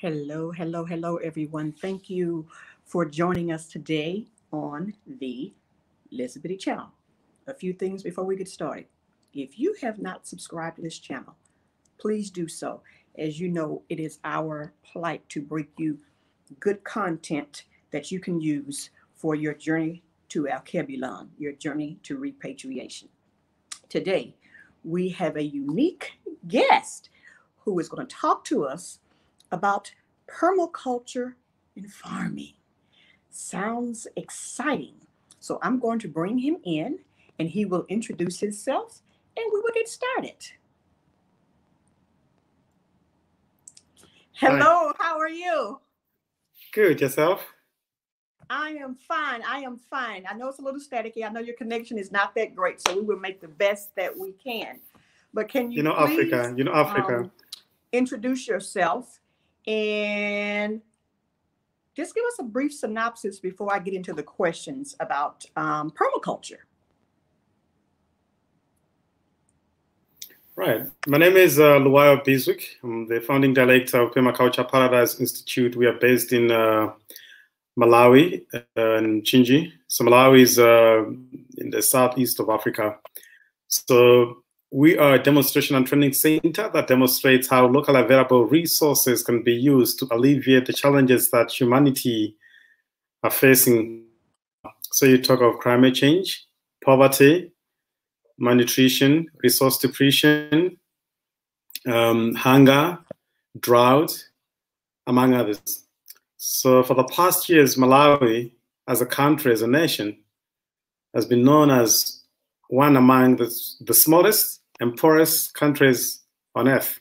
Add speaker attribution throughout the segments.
Speaker 1: Hello, hello, hello, everyone. Thank you for joining us today on the Lizzabitty channel. A few things before we get started. If you have not subscribed to this channel, please do so. As you know, it is our plight to bring you good content that you can use for your journey to Al-Kebulan, your journey to repatriation. Today, we have a unique guest who is going to talk to us about permaculture and farming. Sounds exciting. So I'm going to bring him in and he will introduce himself and we will get started. Hello, how are you?
Speaker 2: Good, yourself?
Speaker 1: I am fine. I am fine. I know it's a little staticky. I know your connection is not that great, so we will make the best that we can. But can you please,
Speaker 2: Africa.
Speaker 1: Introduce yourself and just give us a brief synopsis before I get into the questions about permaculture.
Speaker 2: Right. My name is Luwayo Biswick. I'm the founding director of Permaculture Paradise Institute. We are based in Malawi and Chinji. So Malawi is in the southeast of Africa. So we are a demonstration and training center that demonstrates how local available resources can be used to alleviate the challenges that humanity are facing. So you talk of climate change, poverty, malnutrition, resource depletion, hunger, drought, among others. So for the past years, Malawi, as a country, as a nation, has been known as one among the smallest and poorest countries on earth.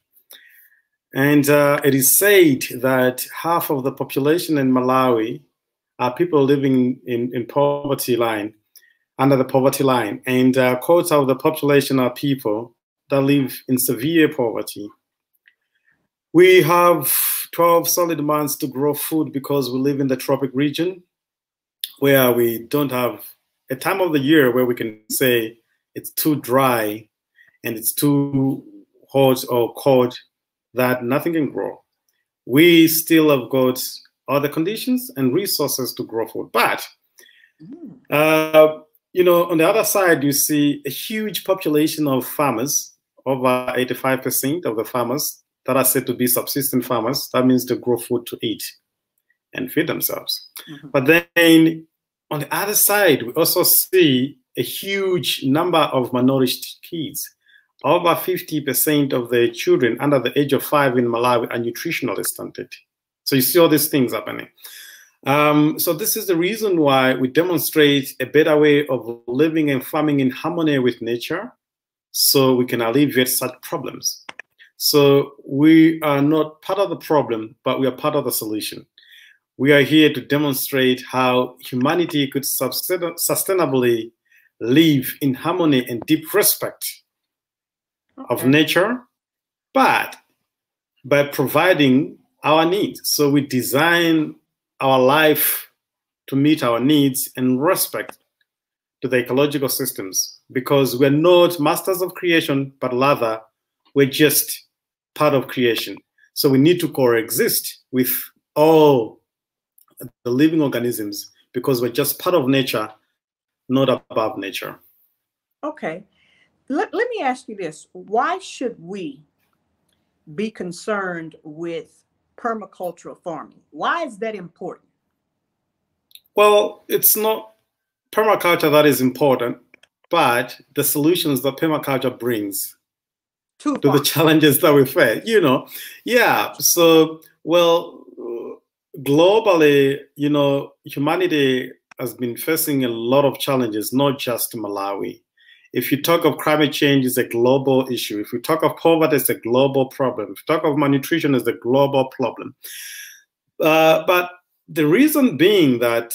Speaker 2: And it is said that half of the population in Malawi are people living in poverty line, under the poverty line. And a quarter of the population are people that live in severe poverty. We have 12 solid months to grow food because we live in the tropic region where we don't have a time of the year where we can say it's too dry and it's too hot or cold that nothing can grow. We still have got all the conditions and resources to grow food. But, you know, on the other side, you see a huge population of farmers, over 85% of the farmers that are said to be subsistence farmers. That means they grow food to eat and feed themselves. But then on the other side, we also see a huge number of malnourished kids. Over 50% of the children under the age of 5 in Malawi are nutritionally stunted. So you see all these things happening. So this is the reason why we demonstrate a better way of living and farming in harmony with nature so we can alleviate such problems. So we are not part of the problem, but we are part of the solution. We are here to demonstrate how humanity could sustainably live in harmony and deep respect of nature, but by providing our needs. So we design our life to meet our needs and respect to the ecological systems, because we're not masters of creation, but rather we're just part of creation. So we need to coexist with all the living organisms because we're just part of nature, not above nature.
Speaker 1: Okay. Let me ask you this. Why should we be concerned with permacultural farming? Why is that important?
Speaker 2: Well, it's not permaculture that is important, but the solutions that permaculture brings to the challenges that we face, you know. Yeah, so, well, globally, you know, humanity has been facing a lot of challenges, not just Malawi. If you talk of climate change, it's a global issue. If you talk of poverty, it's a global problem. If you talk of malnutrition, it's a global problem. But the reason being that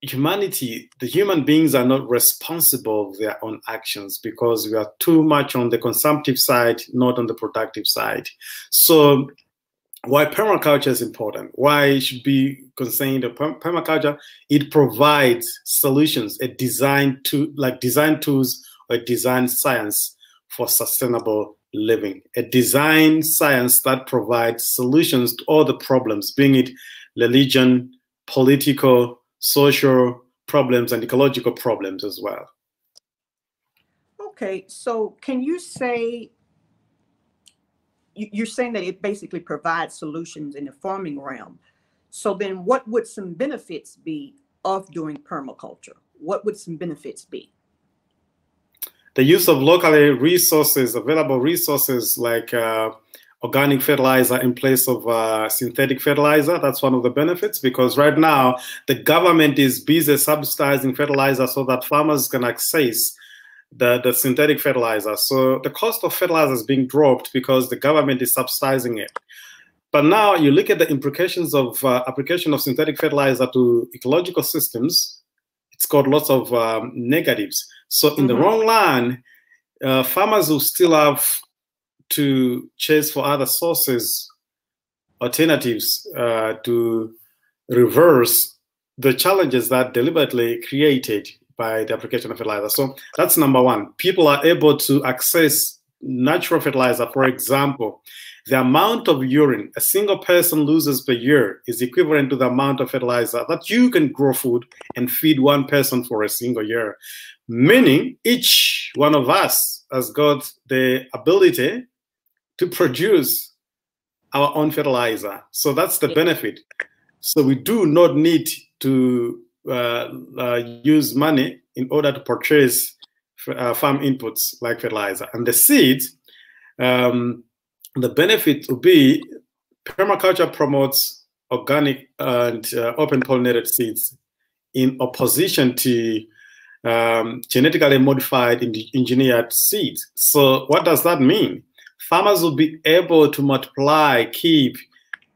Speaker 2: humanity, the human beings are not responsible for their own actions because we are too much on the consumptive side, not on the productive side. So why permaculture is important, why it should be concerned of permaculture, it provides solutions, design tools or design science for sustainable living, a design science that provides solutions to all the problems, being it religion, political, social problems, and ecological problems as well.
Speaker 1: Okay, so can you say, you're saying that it basically provides solutions in the farming realm. So then what would some benefits be of doing permaculture? What would some benefits be?
Speaker 2: The use of locally resources, available resources like organic fertilizer in place of synthetic fertilizer. That's one of the benefits, because right now the government is busy subsidizing fertilizer so that farmers can access the synthetic fertilizer. So the cost of fertilizer is being dropped because the government is subsidizing it. But now you look at the implications of application of synthetic fertilizer to ecological systems, it's got lots of negatives. So in the wrong line, farmers will still have to chase for other sources, alternatives to reverse the challenges that deliberately created by the application of fertilizer. So that's number one. People are able to access natural fertilizer. For example, the amount of urine a single person loses per year is equivalent to the amount of fertilizer that you can grow food and feed one person for a single year. Meaning each one of us has got the ability to produce our own fertilizer. So that's the benefit. So we do not need to use money in order to purchase farm inputs like fertilizer. And the seeds, the benefit will be permaculture promotes organic and open pollinated seeds in opposition to genetically modified engineered seeds. So what does that mean? Farmers will be able to multiply, keep,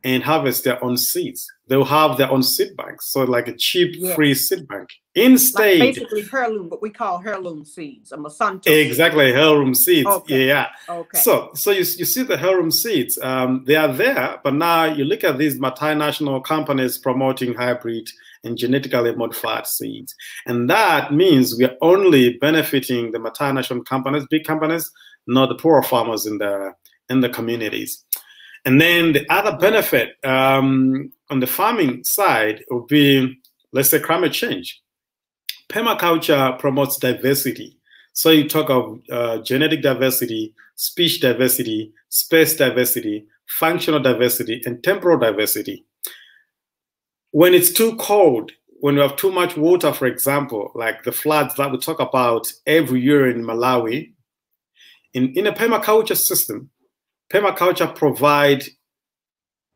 Speaker 2: and harvest their own seeds. They'll have their own seed banks, so like a cheap, free seed bank. Instead,
Speaker 1: like basically heirloom, what we call heirloom seeds, a Monsanto.
Speaker 2: Exactly, heirloom seeds.
Speaker 1: Okay.
Speaker 2: Yeah.
Speaker 1: Okay.
Speaker 2: So you see the heirloom seeds. They are there, but now you look at these multinational companies promoting hybrid and genetically modified seeds, and that means we are only benefiting the multinational companies, big companies, not the poor farmers in the communities. And then the other benefit on the farming side would be, let's say, climate change. Permaculture promotes diversity. So you talk of genetic diversity, species diversity, space diversity, functional diversity, and temporal diversity. When it's too cold, when you have too much water, for example, like the floods that we talk about every year in Malawi, in a permaculture system, permaculture provides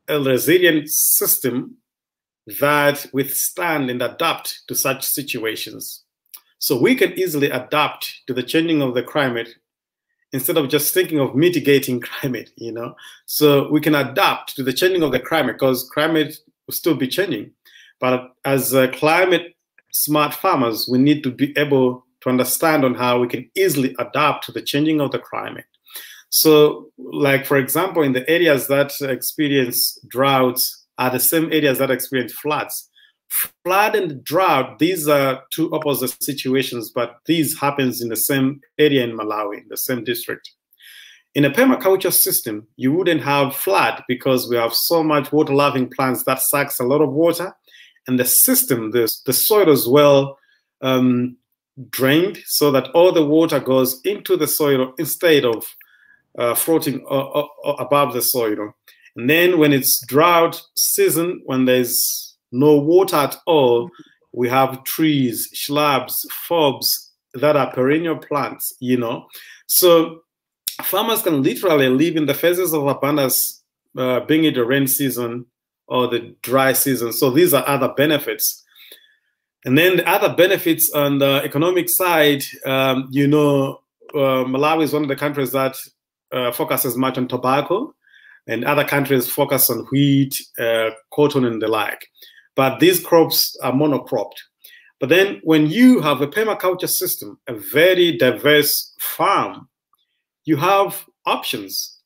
Speaker 2: a resilient system that withstand and adapt to such situations. So we can easily adapt to the changing of the climate instead of just thinking of mitigating climate, you know. So we can adapt to the changing of the climate because climate will still be changing. But as climate smart farmers, we need to be able to understand on how we can easily adapt to the changing of the climate. So, like, for example, in the areas that experience droughts are the same areas that experience floods. Flood and drought, these are two opposite situations, but these happens in the same area in Malawi, the same district. In a permaculture system, you wouldn't have flood because we have so much water-loving plants that sucks a lot of water, and the system, the soil is well drained so that all the water goes into the soil instead of floating above the soil. And then when it's drought season, when there's no water at all, we have trees, shrubs, forbs that are perennial plants, you know. So farmers can literally live in the phases of abundance, being it the rain season or the dry season. So these are other benefits. And then the other benefits on the economic side, you know, Malawi is one of the countries that focuses much on tobacco, and other countries focus on wheat, cotton, and the like. But these crops are monocropped. But then when you have a permaculture system, a very diverse farm, you have options.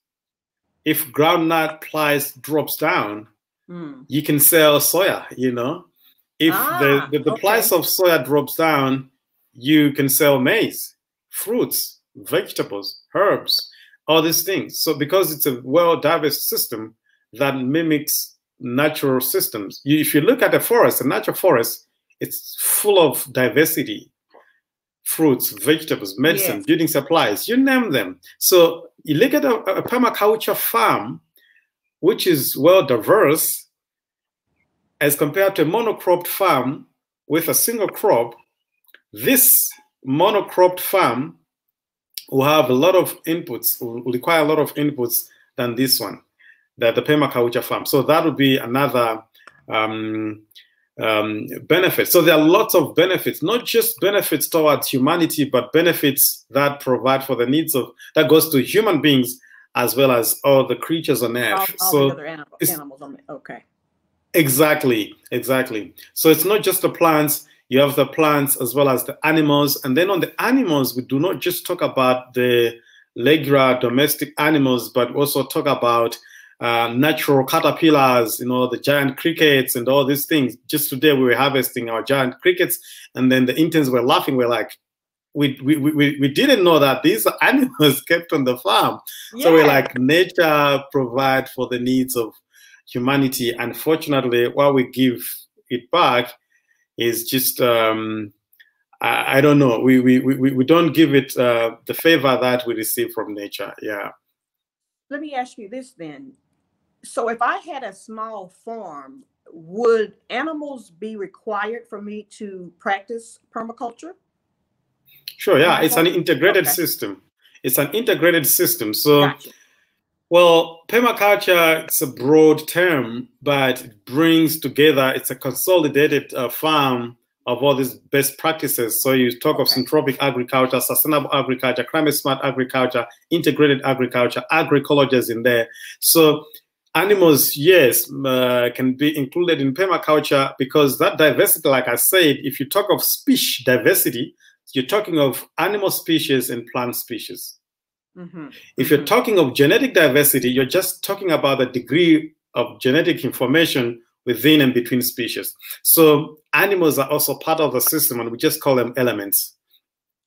Speaker 2: If groundnut price drops down, you can sell soya, you know. If the price of soya drops down, you can sell maize, fruits, vegetables, herbs. all these things. So because it's a well-diverse system that mimics natural systems. If you look at a forest, a natural forest, it's full of diversity. Fruits, vegetables, medicine,
Speaker 1: Yes.
Speaker 2: building supplies, you name them. So you look at a permaculture farm, which is well diverse, as compared to a monocropped farm with a single crop. This monocropped farm will have a lot of inputs, will require a lot of inputs than this one, the permaculture farm. So that would be another benefit. So there are lots of benefits, not just benefits towards humanity, but benefits that provide for the needs of, that goes to human beings as well as all the creatures on earth.
Speaker 1: All
Speaker 2: So
Speaker 1: the other animals on it. Okay.
Speaker 2: Exactly, exactly. So it's not just the plants, you have the plants as well as the animals. And then on the animals, we do not just talk about the regular domestic animals, but also talk about natural caterpillars, you know, the giant crickets and all these things. Just today we were harvesting our giant crickets, and then the interns were laughing. We're like, we didn't know that these are animals kept on the farm. Yeah. So we're like, nature provides for the needs of humanity. Unfortunately, what we give it back is just I don't know. We don't give it the favor that we receive from nature. Yeah.
Speaker 1: Let me ask you this then. So if I had a small farm, would animals be required for me to practice permaculture?
Speaker 2: Sure, yeah. It's an integrated system. It's an integrated system. So, gotcha. Well, permaculture, it's a broad term, but it brings together, it's a consolidated farm of all these best practices. So you talk of syntropic agriculture, sustainable agriculture, climate smart agriculture, integrated agriculture, agroecology is in there. So animals, yes, can be included in permaculture because that diversity, like I said, if you talk of species diversity, you're talking of animal species and plant species. Mm-hmm. If you're talking of genetic diversity, you're just talking about the degree of genetic information within and between species. So animals are also part of the system, and we just call them elements.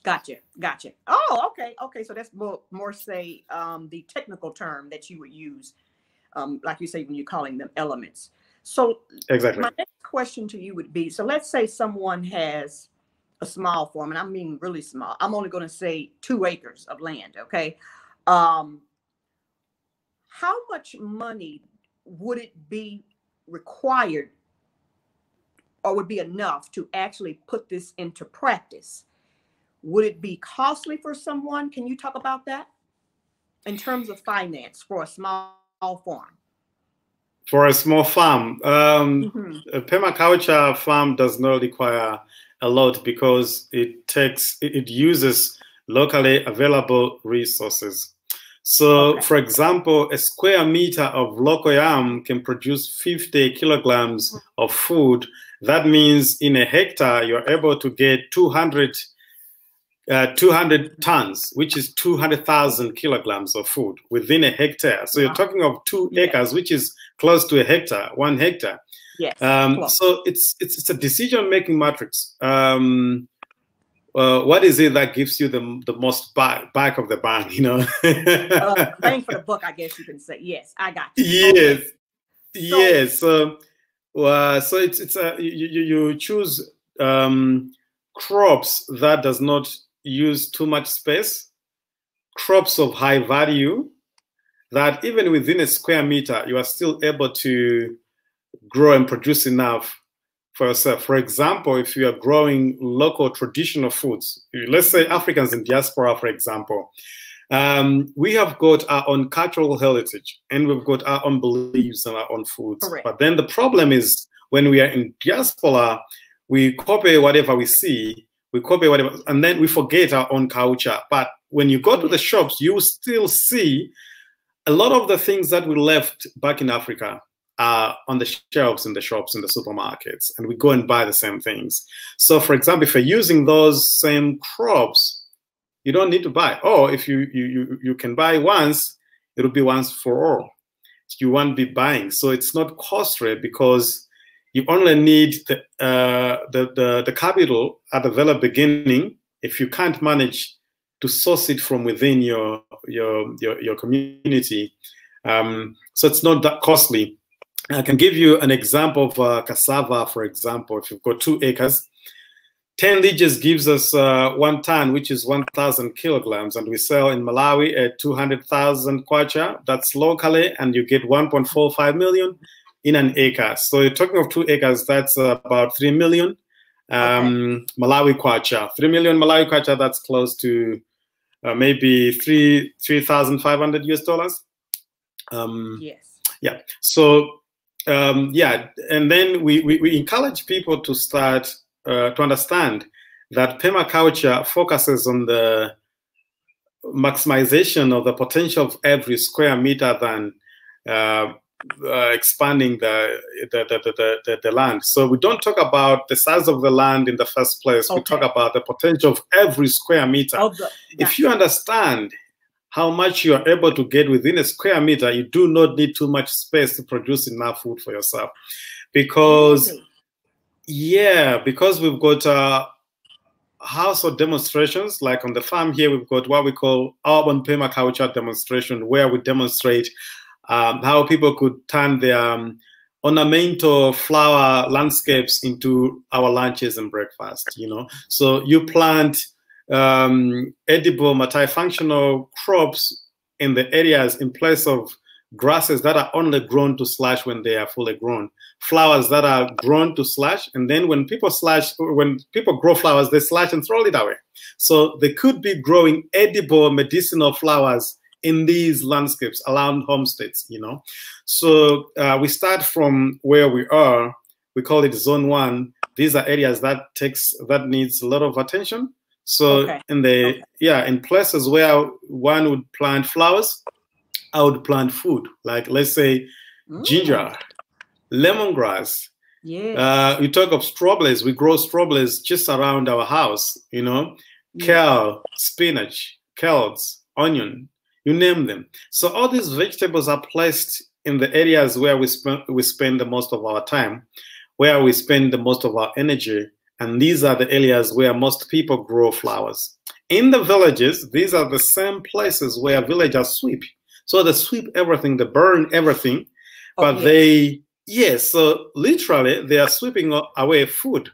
Speaker 1: Gotcha, gotcha. Oh, okay. So that's more say the technical term that you would use, like you say when you're calling them elements. So
Speaker 2: exactly.
Speaker 1: My next question to you would be: so let's say someone has a small farm, and I mean really small. I'm only going to say 2 acres of land. Okay, how much money would it be required or would be enough to actually put this into practice? Would it be costly for someone? Can you talk about that in terms of finance for a small farm?
Speaker 2: For a small farm, a permaculture farm does not require a lot because it uses locally available resources. So, for example, a square meter of local yam can produce 50 kilograms of food. That means in a hectare, you're able to get 200 tons, which is 200,000 kilograms of food within a hectare. So you're talking of 2 acres, which is close to a hectare, 1 hectare.
Speaker 1: Yes.
Speaker 2: So it's a decision-making matrix. What is it that gives you the most back of the bank? You know,
Speaker 1: bang for the buck, I guess you can say. Yes, I got you.
Speaker 2: Yes, yes. So it's you choose crops that does not use too much space, crops of high value, that even within a square meter, you are still able to grow and produce enough for yourself. For example, if you are growing local traditional foods, let's say Africans in diaspora, for example, we have got our own cultural heritage and we've got our own beliefs and our own foods.
Speaker 1: Correct.
Speaker 2: But then the problem is when we are in diaspora, we copy whatever we see, we copy whatever, and then we forget our own culture. But when you go to the shops, you still see a lot of the things that we left back in Africa are on the shelves in the shops, in the supermarkets, and we go and buy the same things. So, for example, if you're using those same crops, you don't need to buy. Or if you can buy once, it'll be once for all. You won't be buying. So it's not costly because you only need the capital at the very beginning. If you can't manage to source it from within your community. So it's not that costly. I can give you an example of cassava, for example. If you've got 2 acres, 10 litres gives us 1 ton, which is 1,000 kilograms, and we sell in Malawi at 200,000 kwacha. That's locally, and you get 1.45 million in an acre. So you're talking of 2 acres, that's about 3 million Malawi kwacha. 3 million Malawi kwacha, that's close to maybe $3,500 US.
Speaker 1: Yes.
Speaker 2: Yeah. So yeah, and then we encourage people to start to understand that permaculture focuses on the maximization of the potential of every square meter than expanding the land. So we don't talk about the size of the land in the first place. We talk about the potential of every square meter. If you understand how much you are able to get within a square meter, you do not need too much space to produce enough food for yourself. Because, yeah, because we've got household demonstrations, like on the farm here, we've got what we call urban permaculture demonstration, where we demonstrate how people could turn their ornamental flower landscapes into our lunches and breakfast, you know. So you plant edible multifunctional crops in the areas in place of grasses that are only grown to slash when they are fully grown, flowers that are grown to slash, and then when people grow flowers, they slash and throw it away. So they could be growing edible medicinal flowers in these landscapes around homesteads, you know. So we start from where we are. We call it zone 1. These are areas that needs a lot of attention. So in places where one would plant flowers, I would plant food, like let's say ginger, lemongrass. Yeah. We talk of strawberries. We grow strawberries just around our house, you know, kale, spinach, carrots, onion, you name them. So all these vegetables are placed in the areas where we spend the most of our time, where we spend the most of our energy. And these are the areas where most people grow flowers. In the villages, these are the same places where villagers sweep. So they sweep everything, they burn everything, but so literally they are sweeping away food.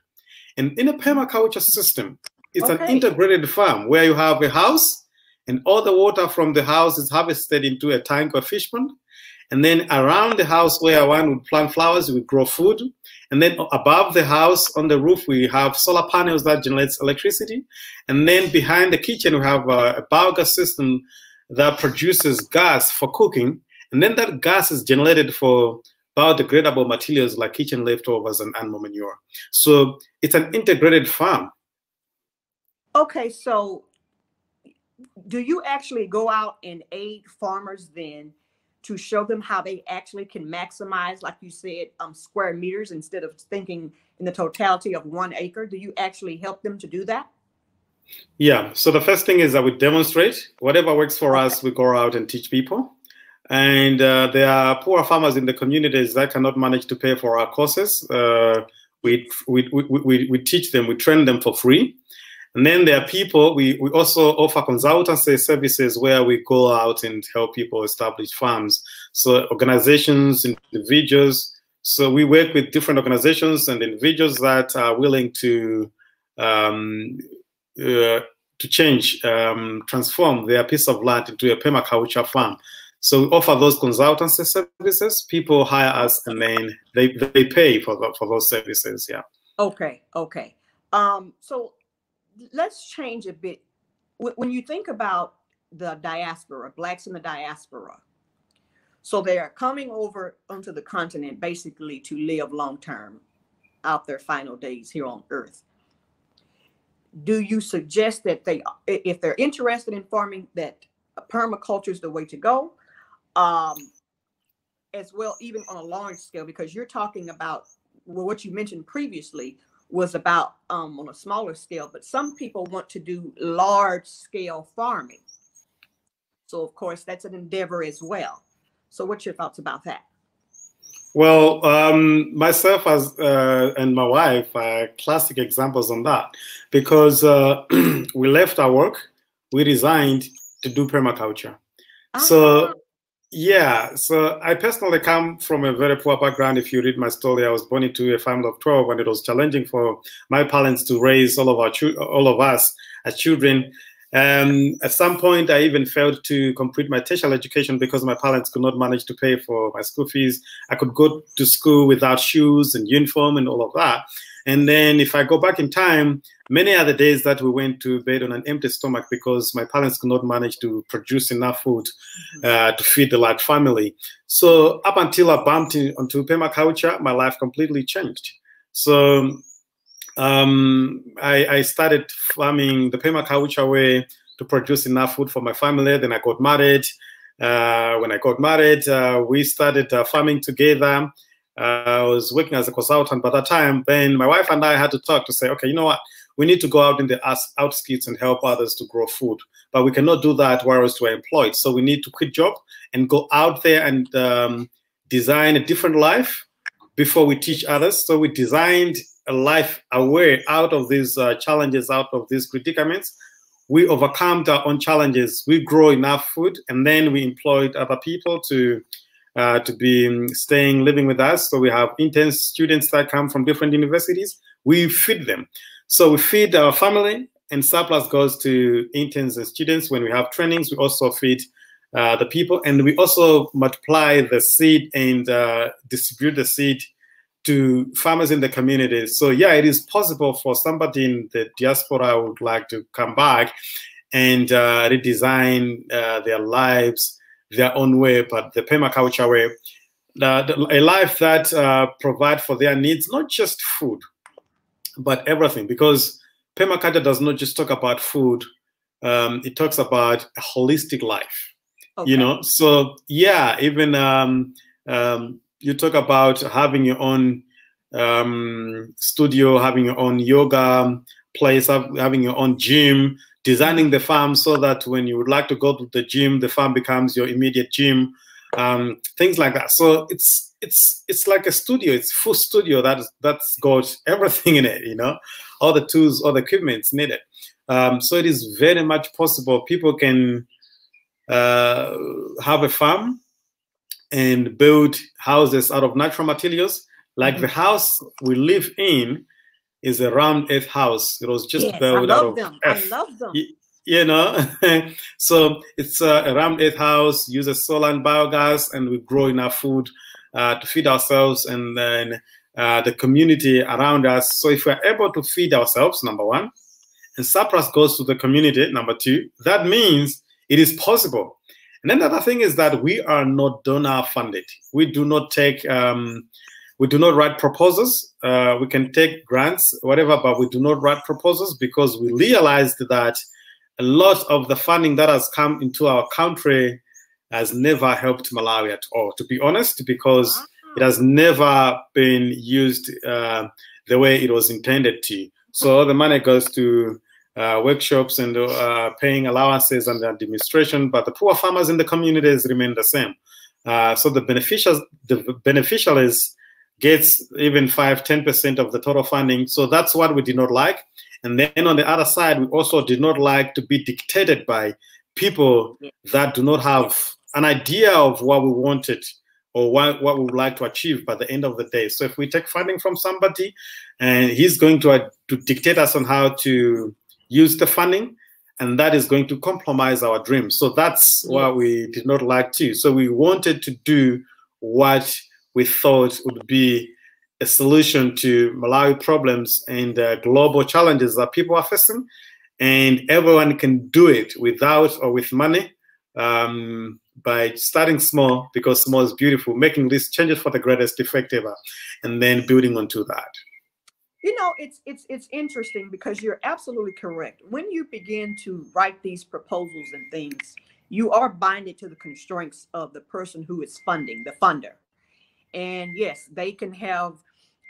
Speaker 2: And in a permaculture system, it's an integrated farm where you have a house and all the water from the house is harvested into a tank or fish pond. And then around the house where one would plant flowers, we grow food. And then above the house on the roof, we have solar panels that generates electricity. And then behind the kitchen, we have a biogas system that produces gas for cooking. And then that gas is generated for biodegradable materials like kitchen leftovers and animal manure. So it's an integrated farm.
Speaker 1: Okay, so do you actually go out and aid farmers then to show them how they actually can maximize, like you said, square meters instead of thinking in the totality of 1 acre? Do you actually help them to do that?
Speaker 2: Yeah. So the first thing is that we demonstrate whatever works for us. We go out and teach people. And there are poor farmers in the communities that cannot manage to pay for our courses. We teach them, we train them for free. And then there are people, we also offer consultancy services where we go out and help people establish farms. So organizations, individuals. So we work with different organizations and individuals that are willing to change, transform their piece of land into a permaculture farm. So we offer those consultancy services. People hire us and then they pay for those services. Yeah.
Speaker 1: Okay. So let's change a bit. When you think about the diaspora, Blacks in the diaspora, so they are coming over onto the continent basically to live long term out their final days here on Earth. Do you suggest that if they're interested in farming, that permaculture is the way to go, as well, even on a large scale? Because you're talking about, well, what you mentioned previously was about on a smaller scale, but some people want to do large scale farming. So of course that's an endeavor as well. So what's your thoughts about that?
Speaker 2: Well, myself and my wife are classic examples on that, because we left our work, we resigned to do permaculture.
Speaker 1: Uh-huh.
Speaker 2: So yeah, so I personally come from a very poor background. If you read my story, I was born into a family of 12, and it was challenging for my parents to raise all of us as children. At some point, I even failed to complete my tertiary education because my parents could not manage to pay for my school fees. I could go to school without shoes and uniform and all of that. And then if I go back in time, many other days that we went to bed on an empty stomach because my parents could not manage to produce enough food to feed the large family. So up until I bumped onto permaculture, my life completely changed. So I started farming the permaculture way to produce enough food for my family. Then I got married. When I got married, we started farming together. I was working as a consultant by that time. Then my wife and I had to talk to say, okay, you know what? We need to go out in the outskirts and help others to grow food. But we cannot do that whilst we're employed. So we need to quit job and go out there and design a different life before we teach others. So we designed a life aware out of these challenges, out of these predicaments. We overcome our own challenges. We grow enough food, and then we employed other people to be living with us. So we have interns, students that come from different universities. We feed them. So we feed our family, and surplus goes to interns and students. When we have trainings, we also feed the people, and we also multiply the seed and distribute the seed to farmers in the community. So yeah, it is possible for somebody in the diaspora who would like to come back and redesign their lives their own way, but the permaculture way, a life that provides for their needs, not just food, but everything. Because permaculture does not just talk about food; it talks about a holistic life. Okay. You know, so yeah, even you talk about having your own studio, having your own yoga place, having your own gym, designing the farm so that when you would like to go to the gym, the farm becomes your immediate gym, things like that. So it's like a studio. It's full studio that's got everything in it, you know, all the tools, all the equipments needed. So it is very much possible. People can have a farm and build houses out of natural materials. Like the house we live in is a round earth house. It was just built out of earth.
Speaker 1: I love them.
Speaker 2: You know, so it's a round earth house, uses solar and biogas, and we grow enough food to feed ourselves and then the community around us. So if we're able to feed ourselves, number one, and surplus goes to the community, number two, that means it is possible. And then the other thing is that we are not donor funded. We do not take we do not write proposals. We can take grants, whatever, but we do not write proposals because we realized that a lot of the funding that has come into our country has never helped Malawi at all, to be honest, because it has never been used the way it was intended to. So the money goes to workshops and paying allowances and the administration, but the poor farmers in the communities remain the same. So the beneficiaries gets even 5–10% of the total funding. So that's what we did not like. And then on the other side, we also did not like to be dictated by people that do not have an idea of what we wanted or what we would like to achieve by the end of the day. So if we take funding from somebody and he's going to dictate us on how to use the funding, and that is going to compromise our dreams. So that's what we did not like too. So we wanted to do what we thought would be a solution to Malawi problems and global challenges that people are facing, and everyone can do it without or with money by starting small, because small is beautiful, making these changes for the greatest effect ever, and then building onto that.
Speaker 1: You know, it's interesting because you're absolutely correct. When you begin to write these proposals and things, you are binded to the constraints of the person who is funding, the funder. And yes, they can have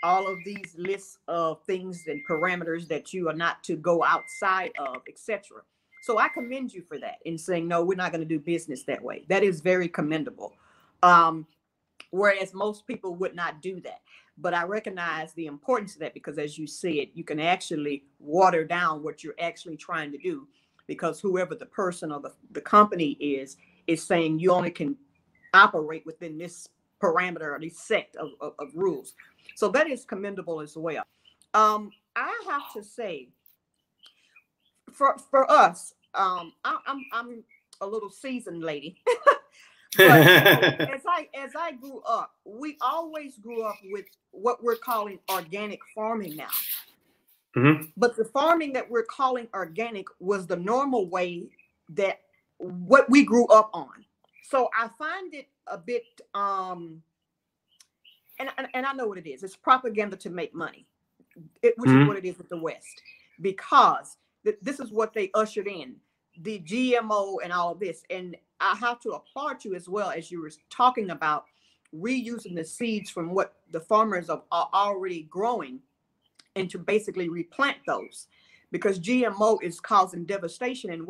Speaker 1: all of these lists of things and parameters that you are not to go outside of, etc. So I commend you for that in saying, no, we're not going to do business that way. That is very commendable. Whereas most people would not do that. But I recognize the importance of that because, as you said, you can actually water down what you're actually trying to do because whoever the person or the company is saying you only can operate within this parameter or this set of rules. So that is commendable as well. I have to say, for us, I'm a little seasoned lady, but as I grew up, we always grew up with what we're calling organic farming now.
Speaker 2: Mm-hmm.
Speaker 1: But the farming that we're calling organic was the normal way that what we grew up on. So I find it a bit, and I know what it is. It's propaganda to make money, which is what it is with the West, because this is what they ushered in, the GMO and all of this. And I have to applaud you as well, as you were talking about reusing the seeds from what the farmers are already growing and to basically replant those, because GMO is causing devastation in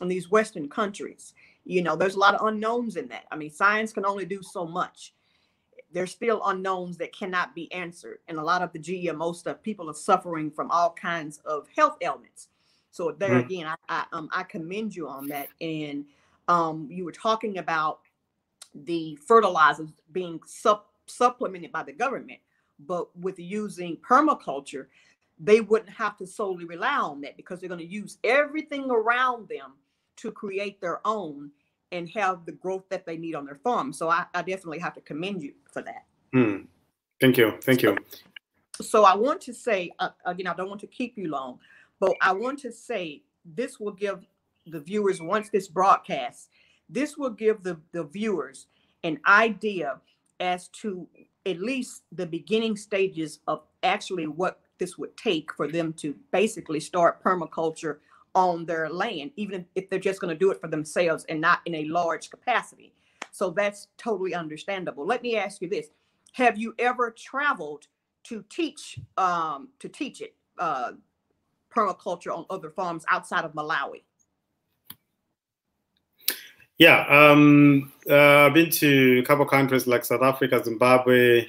Speaker 1: in these Western countries. You know, there's a lot of unknowns in that. I mean, science can only do so much. There's still unknowns that cannot be answered. And a lot of the GMO stuff, people are suffering from all kinds of health ailments. So there again, I commend you on that. And you were talking about the fertilizers being supplemented by the government, but with using permaculture, they wouldn't have to solely rely on that, because they're going to use everything around them to create their own and have the growth that they need on their farm. So I definitely have to commend you for that.
Speaker 2: Thank you. Thank you.
Speaker 1: So I want to say, again, I don't want to keep you long, but I want to say this will give the viewers, once this broadcast, this will give the viewers an idea as to at least the beginning stages of actually what this would take for them to basically start permaculture on their land, even if they're just going to do it for themselves and not in a large capacity. So that's totally understandable. Let me ask you this. Have you ever traveled to teach it, permaculture on other farms outside of Malawi?
Speaker 2: Yeah, I've been to a couple of countries like South Africa, Zimbabwe,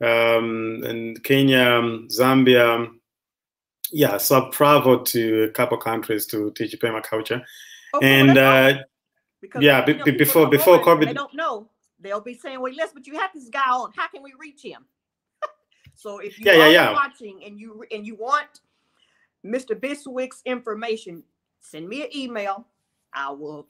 Speaker 2: and Kenya, Zambia. Yeah, so I've traveled to a couple of countries to teach permaculture. And before COVID,
Speaker 1: they don't know. They'll be saying, "Well, listen, but you have this guy on. How can we reach him?" So if you are watching and you want Mr. Biswick's information, send me an email. I will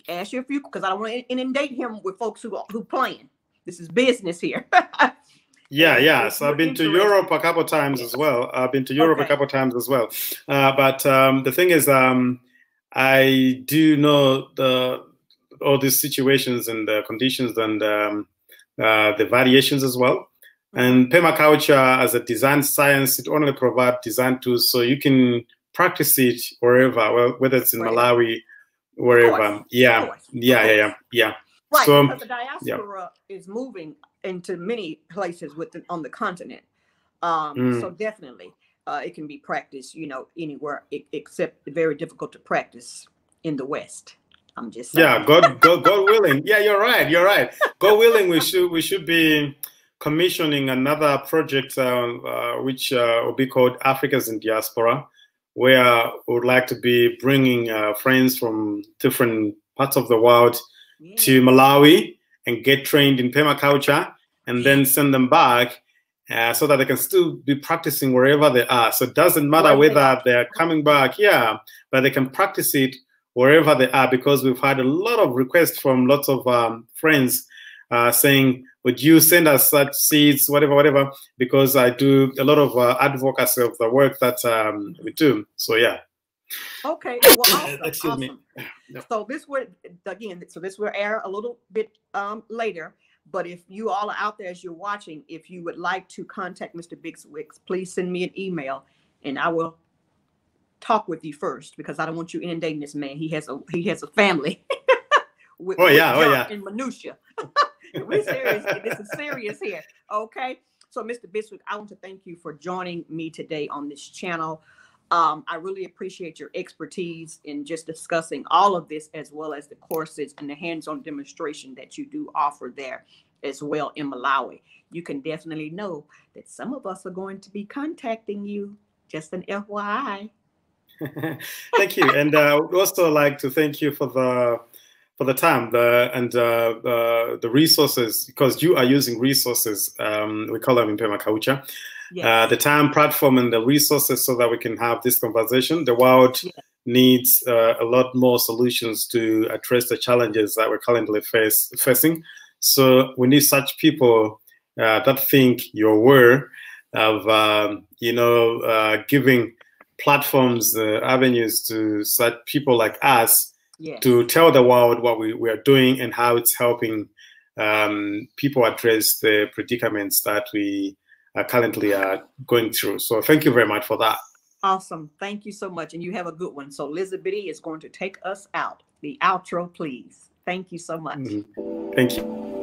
Speaker 1: ask you a few, because I don't want to inundate him with folks who playing. This is business here.
Speaker 2: So I've been to Europe a couple of times as well. I've been to Europe a couple of times as well. But the thing is, I do know all these situations and the conditions and the variations as well. And permaculture as a design science, it only provides design tools, so you can practice it wherever, well, whether it's in Malawi, wherever. Yeah.
Speaker 1: Right, so, because the diaspora is moving into many places on the continent. So definitely it can be practiced, anywhere except very difficult to practice in the West. I'm just saying.
Speaker 2: Yeah, God willing. Yeah, you're right. God willing, we should be commissioning another project which will be called Africans in Diaspora, where we would like to be bringing friends from different parts of the world to Malawi and get trained in permaculture, and then send them back so that they can still be practicing wherever they are. So it doesn't matter whether they're coming back, but they can practice it wherever they are, because we've had a lot of requests from lots of friends saying, would you send us such seeds, whatever, because I do a lot of advocacy of the work that we do. So yeah.
Speaker 1: Okay, well, awesome.
Speaker 2: Excuse me.
Speaker 1: So this will air a little bit later. But if you all are out there as you're watching, if you would like to contact Mr. Biswick, please send me an email, and I will talk with you first, because I don't want you inundating this man. He has a family. In minutia. We're serious. This is serious here. Okay. So, Mr. Biswick, I want to thank you for joining me today on this channel. I really appreciate your expertise in just discussing all of this, as well as the courses and the hands-on demonstration that you do offer there as well in Malawi. You can definitely know that some of us are going to be contacting you. Just an FYI.
Speaker 2: Thank you, and we'd also like to thank you for the time and the resources, because you are using resources. We call them in permaculture. Yes. The time, platform, and the resources so that we can have this conversation. The world needs a lot more solutions to address the challenges that we're currently facing. So we need such people that think you're aware of, giving platforms, avenues to such people like us to tell the world what we are doing and how it's helping people address the predicaments that we currently are going through. So thank you very much for that.
Speaker 1: Awesome. Thank you so much. And you have a good one. So Lizzabitty is going to take us out. The outro, please. Thank you so much.
Speaker 2: Thank you.